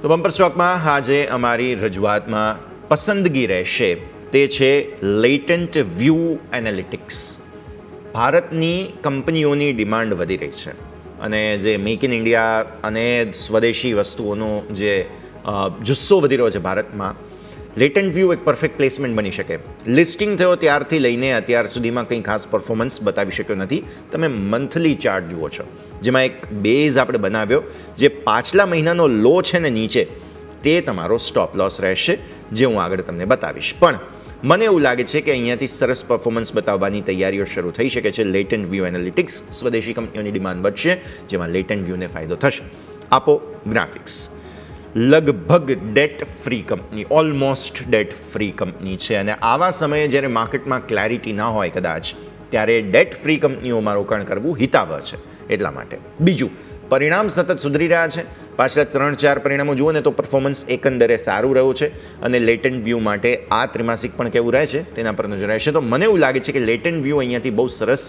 તો બમ્પર સ્ટોકમાં આજે અમારી રજૂઆતમાં પસંદગી રહેશે તે છે લેટન્ટ વ્યૂ એનાલિટિક્સ. ભારતની કંપનીઓની ડિમાન્ડ વધી રહી છે અને જે મેક ઇન ઇન્ડિયા અને સ્વદેશી વસ્તુઓનો જે જુસ્સો વધી રહ્યો છે ભારતમાં, લેટન્ટ વ્યૂ એક પરફેક્ટ પ્લેસમેન્ટ બની શકે. લિસ્ટિંગ થયો ત્યારથી લઈને અત્યાર સુધીમાં કંઈ ખાસ પરફોર્મન્સ બતાવી શક્યો નથી. તમે મંથલી ચાર્ટ જુઓ છો, જેમાં એક બેઝ આપણે બનાવ્યો, જે પાછલા મહિનાનો લો છે ને નીચે, તે તમારો સ્ટોપ લોસ રહેશે, જે હું આગળ તમને બતાવીશ. પણ મને એવું લાગે છે કે અહીંયાથી સરસ પરફોર્મન્સ બતાવવાની તૈયારીઓ શરૂ થઈ શકે છે. લેટન્ટ વ્યૂ એનાલિટિક્સ, સ્વદેશી કંપનીઓની ડિમાન્ડ વધશે, જેમાં લેટન્ટ વ્યૂને ફાયદો થશે. આપો ગ્રાફિક્સ. લગભગ date free company, almost date free company છે અને આવા સમયે જ્યારે માર્કેટમાં ક્લેરિટી ના હોય કદાચ, ત્યારે ડેટ ફ્રી કંપનીઓમાં રોકાણ કરવું હિતાવહ છે. એટલા માટે બીજું, પરિણામ સતત સુધરી રહ્યા છે. પાછલા 3-4 પરિણામો જુઓ ને તો પરફોર્મન્સ એકંદરે સારું રહ્યું છે અને લેટન્ટ વ્યૂ માટે આ ત્રિમાસિક પણ કેવું રહે છે તેના પર નજર રહેશે. તો મને એવું લાગે છે કે લેટન્ટ વ્યૂ અહીંયાથી બહુ સરસ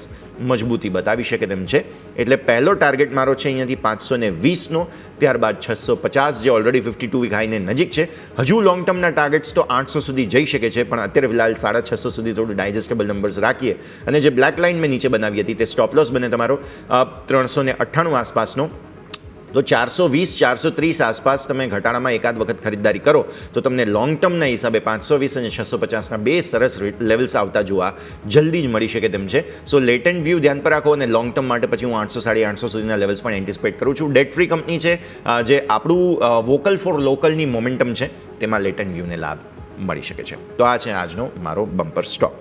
મજબૂતી બતાવી શકે તેમ છે. એટલે પહેલો ટાર્ગેટ મારો છે અહીંયાથી 520નો, ત્યારબાદ 650, જે ઓલરેડી 52 વીક હાઈને નજીક છે. હજુ લોંગ ટર્મના ટાર્ગેટ્સ તો 800 સુધી જઈ શકે છે, પણ અત્યારે ફિલહાલ 650 સુધી થોડું ડાયજેસ્ટેબલ નંબર્સ રાખીએ. અને જે બ્લેક લાઇન મેં નીચે બનાવી હતી તે સ્ટોપ લોસ બને તમારો 398 આસપાસનો. તો 420-430 આસપાસ તમે ઘટાડામાં એકાદ વખત ખરીદદારી કરો તો તમને લોંગ ટર્મના હિસાબે 520 અને 650ના બે સરસ લેવલ્સ આવતા જોવા જલ્દી જ મળી શકે તેમ છે. સો લેટન્ટ વ્યૂ ધ્યાન પર રાખો અને લોંગ ટર્મ માટે પછી હું 800-850 સુધીના લેવલ્સ પણ એન્ટિસિપેટ કરું છું. ડેટ ફ્રી કંપની છે, જે આપણું વોકલ ફોર લોકલની મોમેન્ટમ છે, તેમાં લેટન્ટ વ્યૂને લાભ મળી શકે છે. તો આ છે આજનો મારો બમ્પર સ્ટોક.